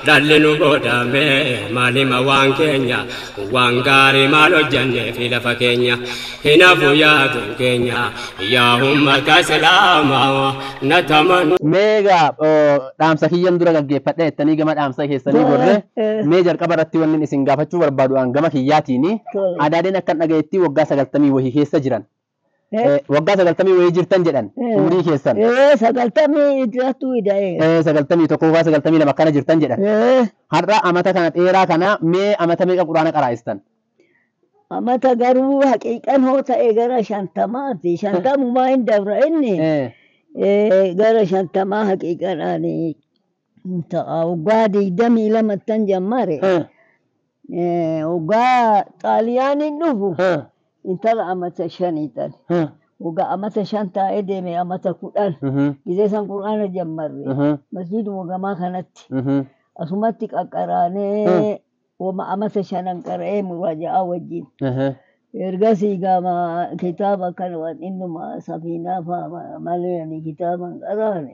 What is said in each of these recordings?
دلنو بودامي مالي موان كينيا وانغاري مالو جنة في لفكينيا هنا فويا كينيا يا هم كسلاما نتمنى ميجا دام سكيان درا جيبتة تاني جماعة دام سكيه سني قرر ميجر كبرتي ونن إسنجافة شو بربادو عن جماعة هياتيني عددنا كنا جيتي وقاس قلتمي وهي هي سجران وقاس قلتمي وهي جرتان جدًا عمري هي سن سقلتمي جراتو إيه سقلتمي تكوفا سقلتمي لما كان جرتان جدًا هرّا أمتا كانت إيرا كنا مي أمتا ميجا قرآن قرايستان أما تجربوا حقيقة هو تأجر شنتماتي شنتم ما عندهم إني جرى شنتما حقيقة أنا أنت وقادي دمي لما تنجمري وقا طالياني نوفو انت لا أما تشانيتان وقا أما تشانتا إدمي أما تقول إذا سان قرآن جمري مسجد وقا ما كانت أسمتك أقراني وما أما تشانن قرأي مراجعة وجين إرجاسي كما كتابا كانوا إنما سفينة فمالي كتابا قراني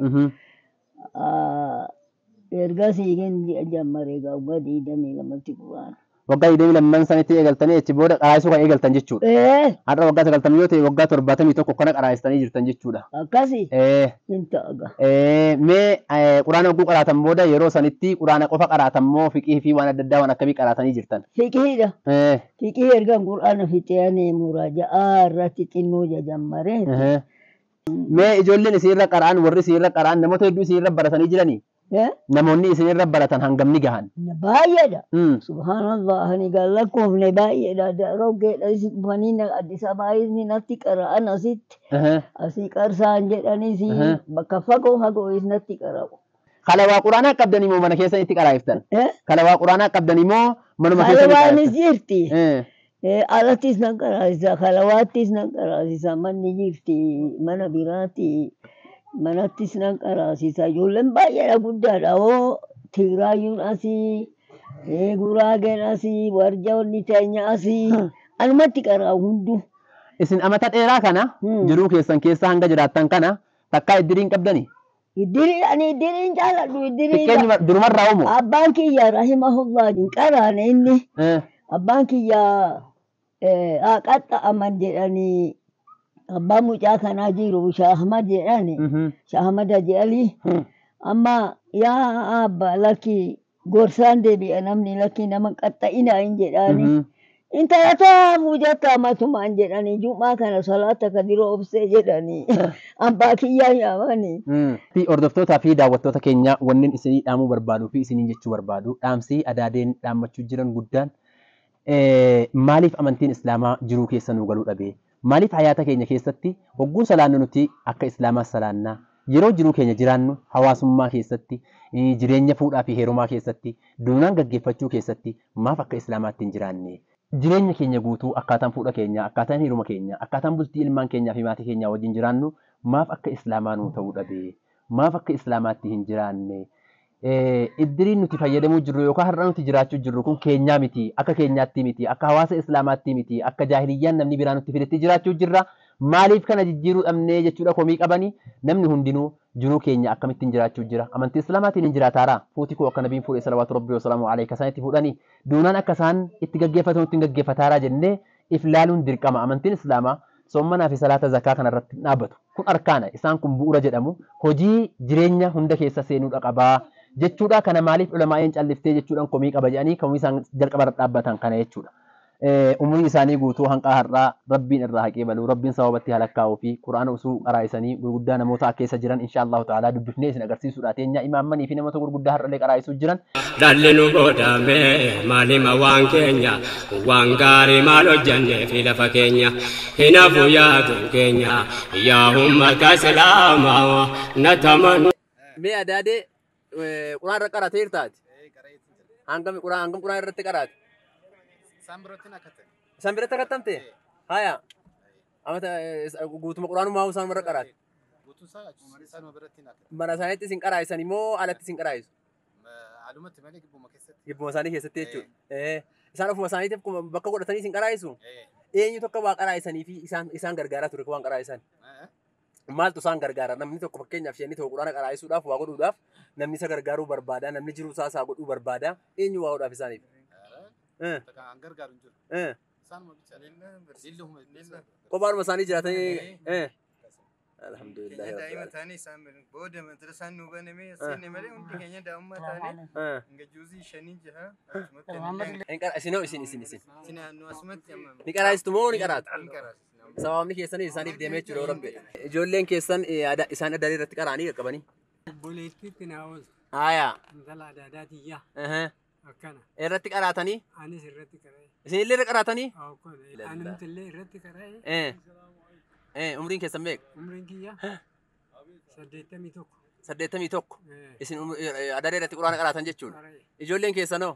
إرجاسي كن جمري قوادي دمي لما تقران وقاي دمي لما سنتي إيجلتني تبورك قرايسو كان إيجلتن جتشود هذا وقت إيجلتن يوتي وقت رباتمي توكو كنا قرايستني جرتن جتشودا أكاسي أنت أجا مي قرآن وقو قراتم بودا يرو سنتي قرآن قفا قراتم مو فقيه في وانا ددا وانا كبي قراتني جرتن فقيه ده فقيه إرجان قرآن في تياني مراجعة راتي تنو جمري مي إجولين سيرة قرآن ورّي سيرة قرآن نمو تيدو سيرة براتني جراني نموني سيرة براتن هنگم نجهان بايدا سبحان الله هني قال لكم نبايدا دروجة فنينا أديس أبايزني نتيك أنا سيت أسيك أرسان جداني سي بكفاكو هاكو إس نتيك أراو خلوا قرآن قبضني مو من كيسة نتيك أرايفتن خلوا قرآن قبضني مو من ما كيسة خلوا نزيرتي ألاتيس نكراسيسا خلواتيس نكراسيسا من نجيرتي من براتي manattis nan qaraasiisa ijoolleen baay'eedha guddaadha hoo Tigraayuun asii Guraageen asii Warjaonni teenya asii anumatti qaraa hundu. Isin amata dheeraa kana jiruu keessan keessa hanga jiraattan kana takkaa iddiriin qabdani. Iddiriin jaaladhu iddiriin. Xiqqeenyi durumarraa uumu. Abbaan kiyya rahimahullah hin qaraane inni abbaan kiyya qaxxa'aman jedhanii. Abbaan mucaa kanaa jiru Shaahmad jedhani Shaahmad jedhali amma yaa abba lakki gorsaan deebi'a namni lakki nama qaxxa'ina hin jedhani intala taa'amu jetta matumaan jedhani jumaa kana salaata kadiroo obsee jedhani abbaa kiyyaa yaamani. Hordoftootaa fi daawwattoota keenya wanneen isinii dhaamuu barbaaduu fi isinii jechuu barbaadu dhaamsii adaadeen dhaammachuu jiran guddaan maaliif amantiin islaamaa jiruu keessa nu galuu dhabee maaliif hayaata keenya keessatti hogguun salaannu nuti akka islaamaa salaannaa yeroo jiruu keenya jiraannu hawaasummaa keessatti jireenya fuudhaa fi heerumaa keessatti duunaan gaggeeffachuu keessatti maaf akka islaamaatti hin jiraanne jireenya keenya guutuu akkaataan fuudha keenya akkaataan heeruma keenya akkaataan bultii ilmaan keenyaa fi maatii keenyaa wajjin jiraannu maaf akka islaamaa nuu ta'uu dhabee maaf akka islaamaatti hin jiraanne iddiriin nuti fayyadamuu jirru yookaan har'a nuti jiraachuu jirru kun keenyaa miti akka keenyaatti miti akka hawaasa islaamaatti miti akka jaahiliyyaan namni biraa nutti fidetti jiraachuu jirra maaliif kana jijjiiruu dhabnee jechuudha komii qabanii namni hundinuu jiruu keenya akkamittiin jiraachuu jira amantii islaamaatiin hin jiraataara fuuti koo akka nabiin fuudhee salawaatu rabbii wasalaamu alayka isaan itti fuudhanii duunaan akka isaan itti gaggeeffatamu ittiin gaggeeffataara jennee if laaluun dirqama amantiin islaamaa soommanaa fi salaata zakaa kanarratti dhaabbatu kun arkaana isaan kun bu'uura jedhamu hojii jireenya hunda keessa seenuudha qabaa jechuudha kana maaliif ulamaa'een calliftee jechuudhaan komii qaba jedhanii komii isaan jalqaba dhaabbatan kana jechuudha. Umurii isaanii guutuu hanqaa har'aa rabbiin irraa haqee baluu rabbiin sababatti halakkaa'uu fi quraana usuu qaraa'isanii gurguddaa namoota keessa jiran inshaallahu ta'ala dubbifnee isin agarsiisuudha teenya imaammanii fi namoota gurguddaa har'alee qaraa'isuu jiran. Dhalli nu godhame maalima waan keenya waan gaarii maal hojjannee fi lafa keenya hinaafuu yaaduun keenya yaa ummata islaamaa nataman. Mee adaadee quraan irra qaratee irtaati. Hangam quraan irratti qaraate. Isaan biratti akkatamte haya amata guutuma quraanummaa isaan irra qaraate. Mana isaaniitti isin qaraa'isan immoo alatti isin qaraa'isu. Gibbuma isaanii keessatti jechuudha. Isaan ofuma isaaniitiif bakka godhatanii isin qaraa'isu. Eenyu tokko waa qaraa'isanii fi isaan gargaaraa ture waan qaraa'isan. Maaltu isaan gargaara? Namni tokko fakkeenyaaf isheen tokko quraana qaraa'isuudhaaf waa godhuudhaaf namni isa gargaaruu barbaada. Namni jiruu isaa godhuu barbaada. Eenyu waa godhaaf isaaniif? Gargaaru hin jiru. Isaanuma bicha. Kophaadhuma isaanii jiraatanii. Alhamdulillah. Daa'ima taanii isaan booda madrasaan nu baname seenne malee hundi keenya daa'imma taanii hanga juuzii 5 6. Isin. Sinaan nu asumatti amma. Ni qaraa'istu moo ni qaraatu? Ni qaraatu. Sababni keessan isaaniif deemee jiru Rabbi. Ijoolleen keessan isaan adda irratti qaraanii qaqqabanii. Boleettiitti naa oolu. Aayaa. Intala adaadaatiyyaa. Akkana. Irratti qaraatanii? Anis irratti qara'e. Isin illee irra qaraatanii? Anumti illee irratti qara'e. Umriin keessan meeqa? Umriin kiyya 81. 81. Isin adda irratti quraana qaraatan jechuudha. Ijoolleen keessan hoo?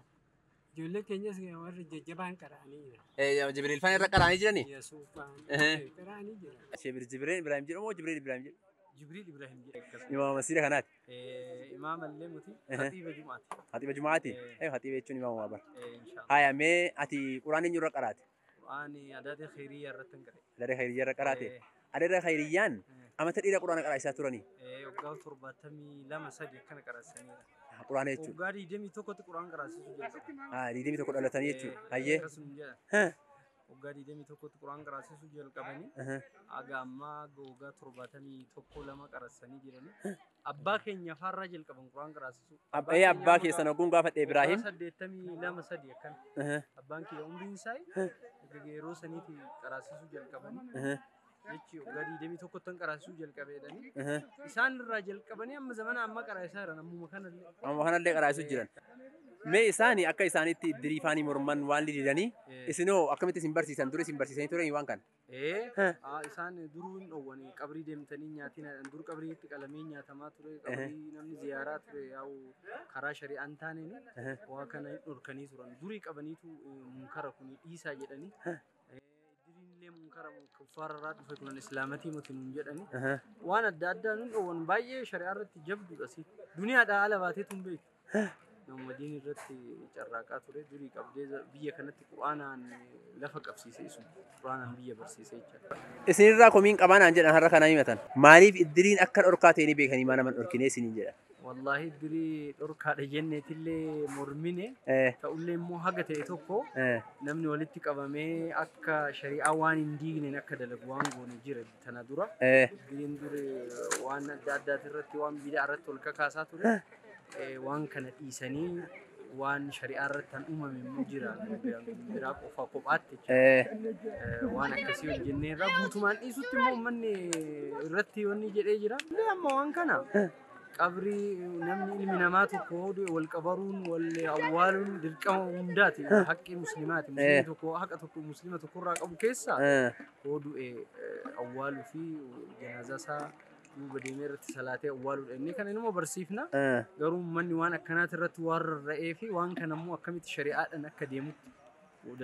Ijoollee keenyas warri jajjabaan qara'anii jira. Jibriil faan irra qaraanii jiranii? Yesuufaan qara'anii jira. Jibriil Ibrahim jedhamu moo Jibriil Ibrahim jedhamu? Jibriil Ibrahim jedhama. Imaama Masjiida kanaati? Imaama illee muti. Hatiiba Jumaati. Hatiiba Jumaati? Hatiiba jechuun imaama waa bara. Haaya mee ati quraana eenyu irra qaraate? Quraani adaadee khayriyaa irratti hin qara'e. Adaadee khayriyaa irra qaraate? Adaadee khayriyyaan amata dheeraa quraana qaraa'isaa turanii? Waggaa 72 akkana qaraasaniidha. Quraana jechuudha. Waggaa 21tti quraana qaraasisuu jalqabe. 21 dhalatanii jechuudha. Hayyee. Waggaa 21tti quraana qaraasisuu jalqabanii aga ammaa waggaa 71 qaraasanii jiranii. Abbaa keenya farra jalqaban quraana qaraasisuu. Abbaa keessan oguun gaafadhe Ibrahim. 82 akkana. Abbaan kiyya umriin isaa yeroo saniitti qaraasisuu jalqabanii. Jechi waggaa 21tti qaraasisuu jalqabeedhani. Isaan irraa jalqabanii amma zamana amma qaraa'isaa jiran ammuma kanallee. Amma kanallee qaraasisuu jiran. Mee isaanii akka isaanitti iddirii faanii morman waan didanii isinoo akkamitti isin barsiisan ture isin barsiisanii ture waan kana? Isaan duruu hin dhowwanii qabrii deemtanii nyaatiin dur qabriitti qalamee nyaatamaa ture qabrii namni ziyaaraa ture yaa'u karaa shari'aan taaneen waa kana hin dhorkanii turan durii qabaniitu munkara kun dhiisaa jedhanii iddirii munkara kuffaarraa dhufe kunan islaamatii muti nun jedhanii waan adda addaa nun dhowwan baay'ee shari'aa irratti jabduudha si duniyaadhaa ala baateetu hin beeku. Nama diin irratti carraaqaa ture durii qabdee biyya kanatti quraanaan lafa qabsiisee sun quraanaan biyya barsiisee jechuudha. Isin irraa komiin qabaanaan jedhan har'a kana himatan. Maaliif iddiriin akka dhorkaa ta'e ni beekanii maa naman dhorkinee isiniin jedhan? Wallahi iddirii dhorkaadha jenneetillee mormine ta'ullee immoo haga ta'e tokko namni walitti qabamee akka shari'aa waan hin diigneen akka dalagu waan goone jira tana dura. Iddiriin dure waan adda addaati irratti waan bidaa irratti ol kakaasaa ture. Waan kana dhiisanii waan shari'aa irratti kan uumame immoo jira biraa qofa kophaatti waan akkasii hojjennee irraa guutumaan dhiisutti immoo uummanni irratti wanni jedhee jira. Amma waan kana qabrii namni ilmi namaa tokko wal qabaruun wal awwaaluun dirqama hundaati haqqi muslimaati. Musliimni tokko haqa tokko muslima tokkorraa qabu keessa du'e awwaaluu fi janaazaa isaa duuba deemee irratti salaatee awwaaluudha. Inni kana inuma barsiifna. Garuu manni waan akkanaati irratti waan rarra'ee fi waan kana immoo akkamitti shari'aadhaan akka deemutti.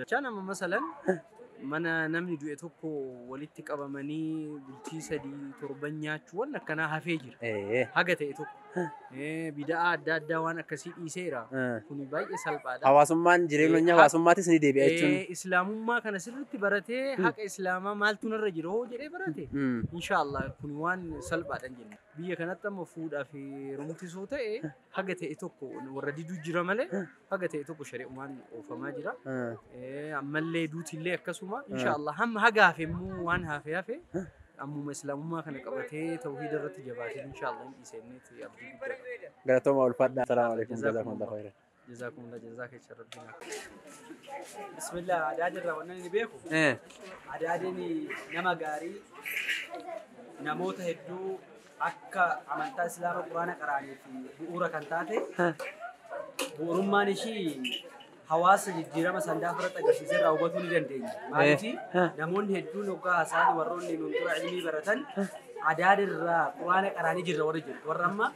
Dachaa nama masalan mana namni du'e tokko walitti qabamanii bultii 3-7 nyaachuu waan akkanaa hafee jira. Haga ta'e tokko. Bidaa adda addaa waan akkasii dhiiseera. Kuni baay'ee salphaadha. Hawaasummaan jireenya hawaasummaattis ni deebi'a jechuun. Islaamummaa kana sirriitti baratee haqa islaamaa maaltu narra jira hoo jedhee barate. Inshaallah kuni waan salphaadhaan jenna. Biyya kanatti amma fuudhaa fi rumtisoo ta'e haga ta'e tokko warra diduu jira malee haga ta'e tokko shari'umaan oofamaa jira. Ammallee duutillee akkasuma inshaallah hamma haga hafe immoo waan hafe ammuma islaamummaa kana qabatee tawhiida irratti jabaatee inshaallah hin dhiiseenneeti abdii guddaa. Galatooma ulfaadhaa. Assalaamu alaikum. Jazakumullahu khairan. Jazakumullah jazaaka jecha rabbina. Bismillah adaadii wannan ni beeku. Adaadiin nama gaarii namoota hedduu akka amantaa islaamaa quraana qaraanii fi bu'uura kan taate bu'uurummaan ishii hawaasa jijjiirama sandaaf irratti agarsiisee irraa hubatuu ni dandeenya. Maaliif namoonni hedduun hoggaa haasaan warroonni nuun dura ilmii baratan adaadii irraa quraana qaraanii jirra warri jiru. Warra amma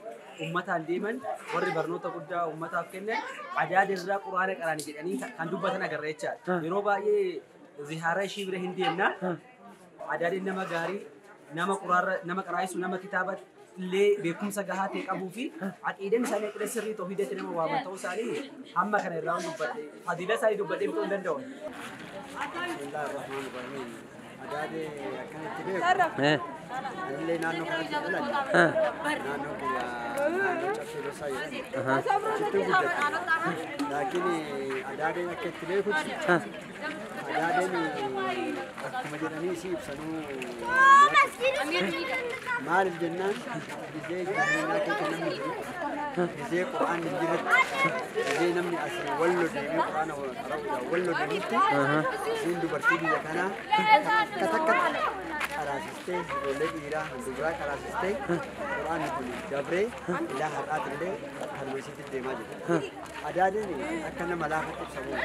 ummataan deeman warri barnoota guddaa ummataaf kennan adaadii irraa quraana qaraanii jedhanii kan dubbatan agarra jechaadha. Yeroo baay'ee zihaara ishii bira hin deemna. Adaadiin nama gaarii nama qaraa'isu nama kitaaba illee beekumsa gahaa ta'e qabuu fi aqiidaan isaanii aqiida sirrii tawhiidatti nama waaman ta'uu isaanii hamma kana irraa dubbadhe fadiila isaanii dubbadhee bituu hin danda'u. Adaadii akkanatti beeku. اللي نانو كانت تقول نانو كيا نانو تفسير سايا شتو بدك لكن أداري نكتلي كذي أداري أكمل جراني سيب سنو مال الجنة بزي جنة كنا بزي قرآن الجنة بزي نمني أسر ولو دنيا قرآن ولو دنيا سين دوبرتي بيا كنا كتكت كراسيستي ولد إيرا دوبرا كراسيستي قرآن يقول جبري إلى هرات اللي هرمسيت الدماج أداري أكنا ملاك تبصرون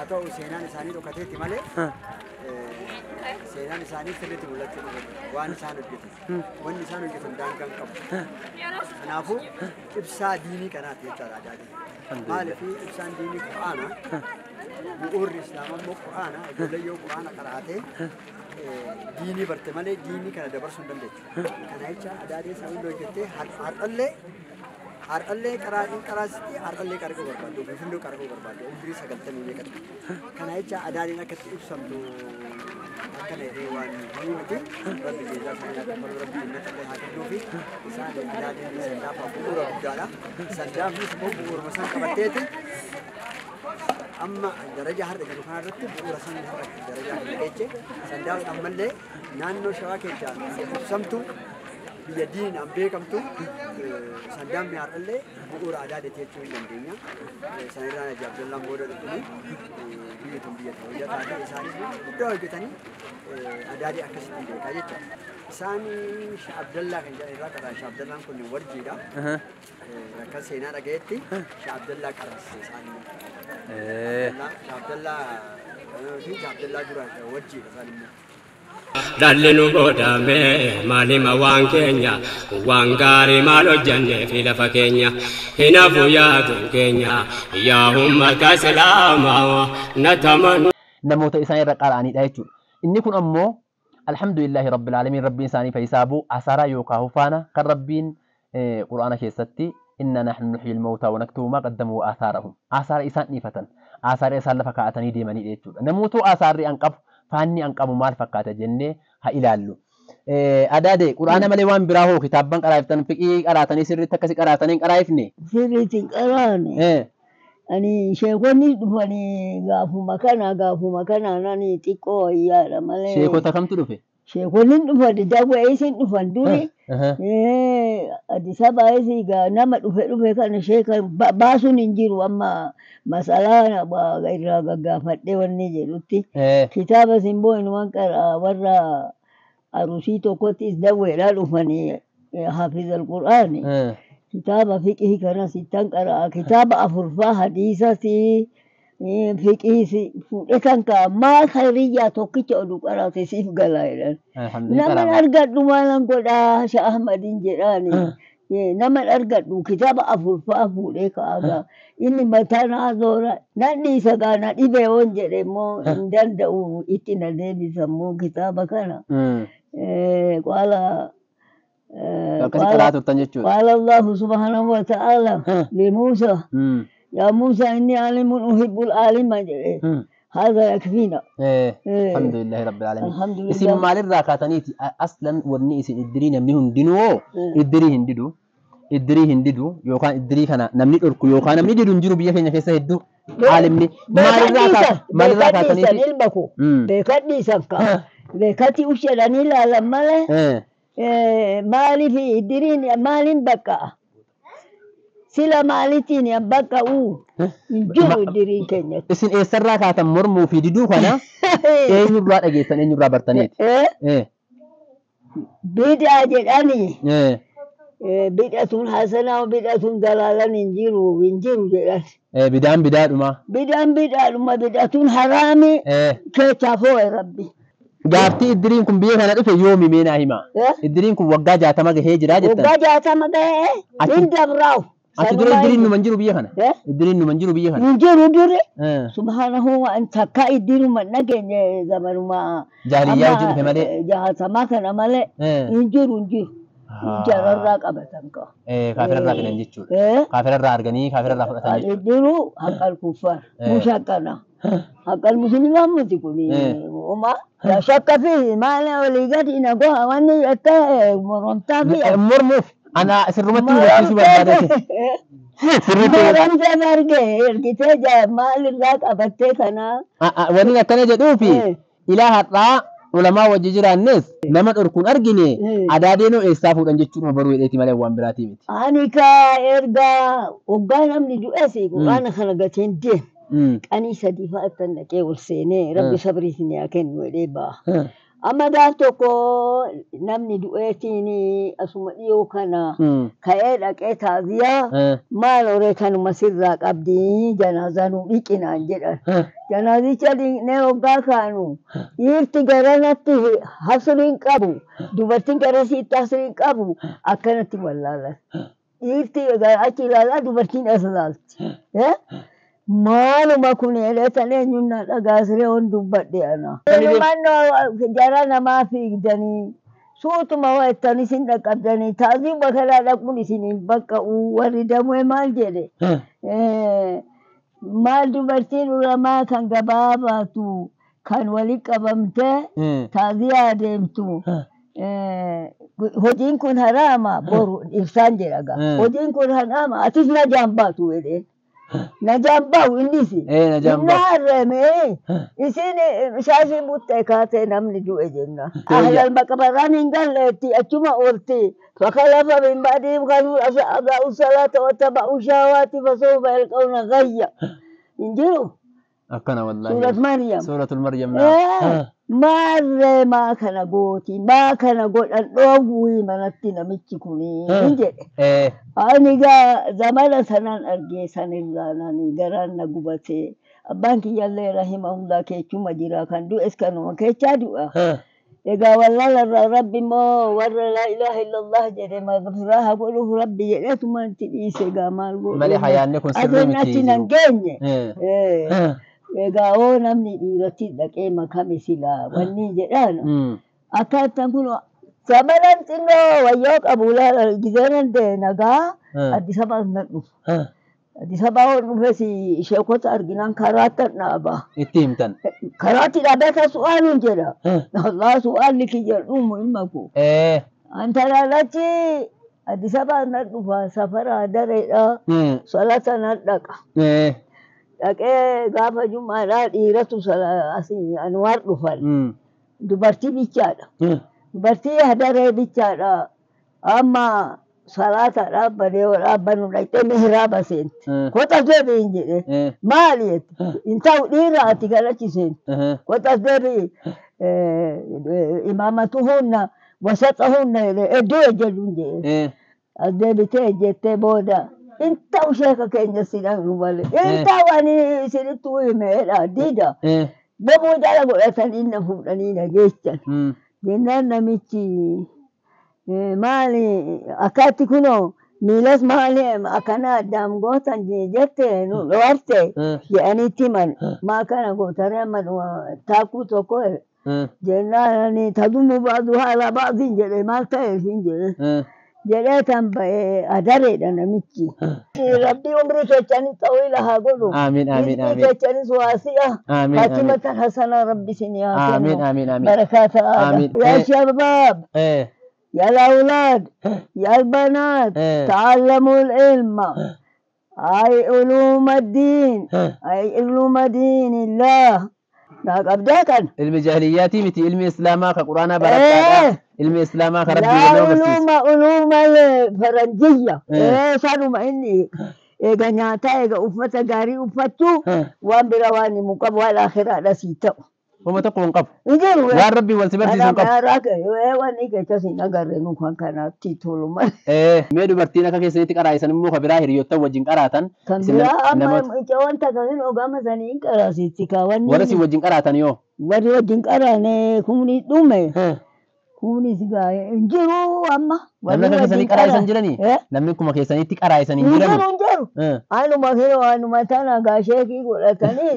atau seenaan isaanii dhokkateetti malee seenaan isaanii sirriitti mul'achuu qabu waan isaan hojjetan wanni isaan hojjetan daangaan qabu kanaafuu ibsaa diinii kanaati jechaadha aadaadhaan maaliif ibsaan diinii quraana bu'uurri islaamaa immoo quraana ijoollee yoo quraana qaraatee diinii barte malee diinii kana dabarsuu hin dandeessu kana jecha aadaadhaan isaanii hojjettee har'allee har'allee qaraasitti har'allee qarquu barbaadu bifilloo qarquu barbaadu umrii 90 qaba kana jecha adaadhaan akkatti ibsamtu akkana jedhee waan himati rabbi jeesaa sana akka rabbi jannata haa kennuu fi isaan adaadhaan sandaaf bu'uura guddaadha sandaafis immoo bu'uuruma san qabatteeti amma daraja har'a jiru kanarratti bu'uura san daraja kana geeche sandaaf ammallee naannoo shawaa keessaa ibsamtu biyya diin an beekamtu sandaan mi'aarallee bu'uura aadaa jechuu hin dandeenya sanirraan Haji Abdallaan booda dhufanii biyya tun biyya ta'uu jataate isaanis guddaa hojjetanii adaadii akkasitti beekaa jecha isaan Shah Abdallaa kan jedhan irraa qaba Shah Abdallaan kun warjiidha akka seenaa dhagayetti Shah Abdallaa qarrase isaanii Shah Abdallaa fi Shah Abdallaa dura warjiidha isaan immoo Dallinu godame malima waan keenya waan gaarii maal hojjanne fi lafa keenya hinaafu yaadun keenya yaa ummata islaamaa nataman namoota isaan irra qara'anidha jechuudha. Inni kun ammoo alhamdulillahi rabbil alamin rabbiin isaanii fayyisaabu asaraa yookaan hufaana kan rabbiin quraana keessatti inna nahnu nuhyil mawtaa wa naktubu ma qaddamu wa athaarahum asara isaan dhiifatan asara isaan lafa kaa'atanii deemanidha jechuudha. Namoota asarri an qabu faanni an qabu maal fakkaata jennee haa ilaallu. Adaade quraana malee waan biraa hoo kitaabban qaraaftan fiqii qaraatanii sirriitti akkasi qaraatanii qaraafne sirriitti qaraane ani sheekonni dhufanii gaafuma kana nani xiqqoo wayyaadha malee sheekota kamtu dhufe sheekonni dhufan dawwee isin dhufan duri Addis Ababa isiga nama dhufe kana sheeka baasuun hin jiru amma masalaa irraa gaggaafadhee wanni jedhutti kitaaba simboo inuman qaraa warra arusii tokkottis dawweedhaa dhufanii hafiz al-Qur'aani kitaaba fiqhii kana sittan qaraa kitaaba afurfaa hadiisati fiqhii fudhatan ka maal hariyyaa tokkicha oduu qaraate siif galaa jedhan nama argadhu maalan godhaa Shah Ahmadin jedhaani nama argadhu kitaaba afurfaa fuudhee ka'aagaa inni mataa naa zoora nan dhiisa gaana dhibee woon jedhe immoo hin danda'u itti na deebisa immoo kitaaba kana qaala قال الله سبحانه وتعالى لموسى يا موسى إني عالم أحب العالم هذا يكفينا الحمد لله رب العالمين الحمد لله اسم مال الراكاتنيتي أصلا ورني اسم إدري نمنهم دينو إدري هندو يوكان إدري كنا نمني أركو يوكان نمني دينو نجرو بيا كنا كيسا هدو عالمني مال الراكاتنيتي البكو بكتني سفكا بكتي وشلاني لا لما مالي في إدرين مالين بكا sila maalitiin bakka jiru dirii keenya. Isin eessarraa kaatan mormuu fi diduu kana eenyurraa dhageessan eenyurraa bartaniiti? Bid'aa jedhanii bid'atuun hasanaa bid'atuun dalaalan hin jiru jedhan. Bid'aadhuma. Bid'atuun haraami keessaafoo rabbi. Gaaftii Idriin kun biyya kana dhufe yoomi meenaa hima? Idriin kun waggaa 60 gahee jira jettan. Waggaa 60 gahee hin dabraawu. Ati dura Idriin numan jiru biyya kana? Idriin numan jiru biyya kana? Jiru dure. Subhanahu wa ta'ala Idriin man nageenye zamanuma. Jahiliyyaa jiru malee. Jahatama kana malee hin jiru. jararraa qabatan ka. Kaafirarraa kennan jechuudha. Kaafirarraa arganii kaafirarraa fudhatan jechuudha. Diruu haqqal kuffar mushaqqana. Haqqal muslimaa miti kuni uma shakka fi maala walii gadi nago wanni akka morontaa fi mormuuf ana sirrumatti hubachiisuu barbaadate. Morontaa marge ergitee maalirraa qabattee kana. Wanni akkana jedhuufi ilaa har'aa ulamaa wajji jiraannes nama dhorkuun argine adaadeenoo eessaa fuudhan jechuudha baruu hidheeti malee waan biraatii miti. Ani ka erga waggaa namni du'eesi quraana kana gateen deem. Qanii sadii fa'aatan dhaqee ol seenee rabbi sabriitiin yaa kennu jedhee ba'a. Amma gaaf tokko namni du'eetiin asuma dhiyoo kana ka'ee dhaqee taaziyaa maal horee kanuma sirraa qabdi janaazaa nu dhiqinaan jedhan. Janaazicha dhiqnee waggaa kaanu dhiirti garanatti hasriin qabu dubartiin garasiitti hasriin qabu akkanatti wallaalan. Dhiirti achi ilaalaa dubartiin as ilaalti. Maaluma kun eleetan eenyunnaa dhagaasiree on dubbadhe ana. Mannoo jara namaa fiigdanii suutuma wa'ettan isin dhaqqabdanii taasii bakalaa dhaquun isiniin baqqa'u warri damee maal jedhe. Maal dubartiin ulamaa kan gabaa baatu kan walitti qabamtee taasii adeemtu. Hojiin kun haraama boru ibsaan jedhaga. Hojiin kun haraama atis na jaambaatu jedhee. Najambau indisi. Nareme. Isini shashi butte kate namni du'e jenna. Ahlal maqbaran ingalleti achuma orti. Fakhalafa min ba'di kanu aba'u salata wa taba'u shawati fasawfa yalqawna ghayya. Injiru. Akkana wallahi. Surat Maryam. Suratul Maryam. Marre ma kana gooti ma kana godhan dhoowwii manatti namichi kuni jedhe. Ani gaa zamana sanan argee sanirraa nani garaan na gubate abbaan kiyyallee rahimahullah keechuma jira kan du'es kanuma keechaa du'a. Egaa wallaalarraa rabbi immoo warra laa ilaaha illallah jedhe magfiraa haa godhuuf rabbi jedheetuma itti dhiise egaa maal godhu. Malee hayaanni kun sirrii miti. Adeemnatti nan geenye. Egaa oo namni dhiiratti dhaqee makame silaa wanni jedhaan akkaataan kun zamanan xinnoo wayyoo qabu laala gizeenan dee nagaa Addis Ababaa nan dhufu. Addis Ababaa dhufes sheekota arginaan karaattan dhaaba. Itti himtan. Karaatti dhaabata su'aaluun jedha. Allah su'aalli kiyya dhumu ilma koo. Anta laalachi Addis Ababaa nan dhufa safara dareedha. Salata nan dhaqa. Dhaqee gaafa jummaadhaa dhiiratu asii anwaar dhufan. Dubartii bichaadha. Dubartii hadaree bichaadha. Amma salata dhaabbadee dhaabbanu dhaqxee mihiraaba seenti. Kotas deebiin jedhe. Maali jette? Inta'u dhiira ati galachi seenti. Kotas deebii imaamatuhunna wasaxahunna iddoo ejjeluun jedhe. As deebitee ejjettee booda. Inta usheka keenya sidan rubale. Inta wani sinitu himedha dida. Bomo jala godhatan inna fuudhanii na geechan. Jennaan namichi maali akkaatti kunoo miilas maali akkana addaan gootan jette nu dhoowwarte jedhaniitti himan. Maa kana gootare amma taakkuu tokko jennaan tadumu baadu haala baadhiin jedhe maal ta'eef hin jedhe. Jadi sampai ada reda namichi. Rabbi umri kecani tawila hagodu. Amin amin amin. Kecani suasia. Amin. Fatimatan hasana Rabbi sini ya. Amin amin amin. Barakat Amin. Ya syabab. Ya الأولاد يا البنات تعلموا العلم أي علوم الدين أي علوم دين الله أبداكن علم جاهلياتي متي علم إسلاما كقرآن بركة علم إسلاما كربي علوم الفرنجية صاروا ما إني غنياتا أفتا غاري أفتو وان برواني مقابل الآخرة لسيتو وما تقول قب يا ربي والسبب تيجي قب أنا راك واني كتاسين أقرن كان كنا تيتولو ما ميدو برتينا كيسني تكرايسن مو خبرة هريوتا وجين كراتن كمبيا أما إجوان تكلم أقام زنين كراسي تكاوني ورسي وجين كراتن يو وري وجين كرانه كوني دومه كوني سجاي إنجرو أما namni keessanii qaraayisan jiranii namni kuma keessanitti qaraayisan hin jiranii Anu makiro anu matana gasheki godhatanii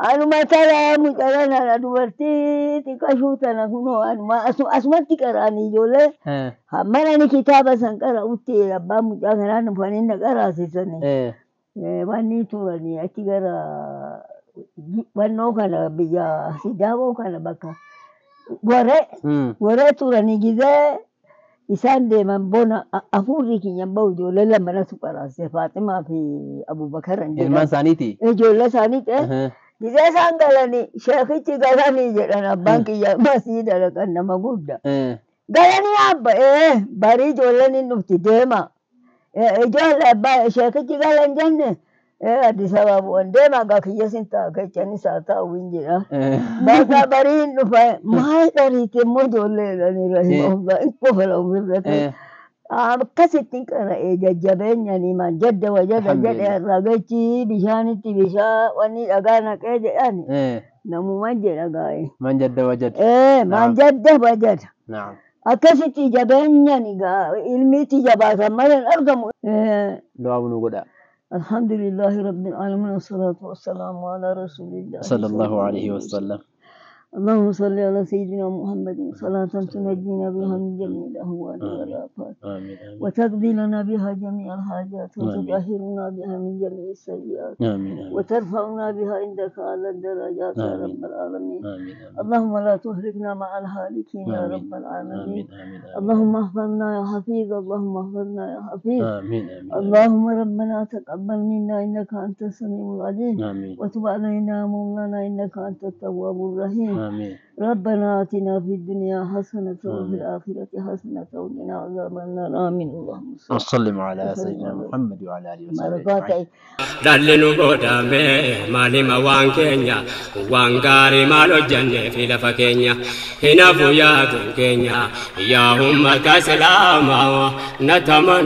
أنا ما ترى مجرنا أنا دبرتي تكشوتنا هنا أنا ما أسمع تكراني جوله همنا كتابة سنكرا أوتي أبا مجرنا نفانين نكرا سيسني واني توراني أتكرا وانو كنا بيا سيداو كنا بكا ورا توراني جذا إسان دي من بونا أفوري كي ينبو جوله لما نسوكرا فاطمة في أبو بكر إلمان سانيتي جوله سانيتي Jika sanggalani, syekhichi galani jedhana banki ya masjid alakan nama gudda. Galani apa? Bari jolani nufti dema. Jola ba syekhichi galan janne. Di sababu dema ga kiyasinta kachani sata winjira. Baka bari nufa mai dari temo jole lani rahimahullah ikko fala umrata. Akkasitti kana jajjabeenya ni man jadda wajada jedhe ragachi bishaanitti bishaa wanni dhagaa naqee jedhani namuman jedha gaa'e. Man jadda wajada. Man jadda wajada. Akkasitti jabeenya ni gaa ilmiitti jabaatan malee argamu. Du'aa bunu godha. Alhamdulillahi rabbil alamin wassalatu wassalamu ala rasulillah. Sallallahu alaihi wasallam. اللهم صل على سيدنا محمد صلاة تنجينا بها من جميع الأهوال والآفات وتقضي لنا بها جميع الحاجات وتطهرنا بها من جميع السيئات وترفعنا بها عندك على الدرجات يا رب العالمين. اللهم لا تهلكنا مع الهالكين يا رب العالمين. اللهم احفظنا يا حفيظ اللهم احفظنا يا حفيظ. اللهم ربنا تقبل منا إنك أنت السميع العليم وتب علينا مولانا إنك أنت التواب الرحيم. ربنا آتنا في الدنيا حسنة وفي الآخرة حسنة وقنا عذاب النار آمين. اللهم صل على سيدنا محمد وعلى آله وصحبه. دلنو قدامي مالي موان كينيا وانغاري مالو جنة في لفكينيا هنا فويا كينيا يا هم كسلاما نتمنى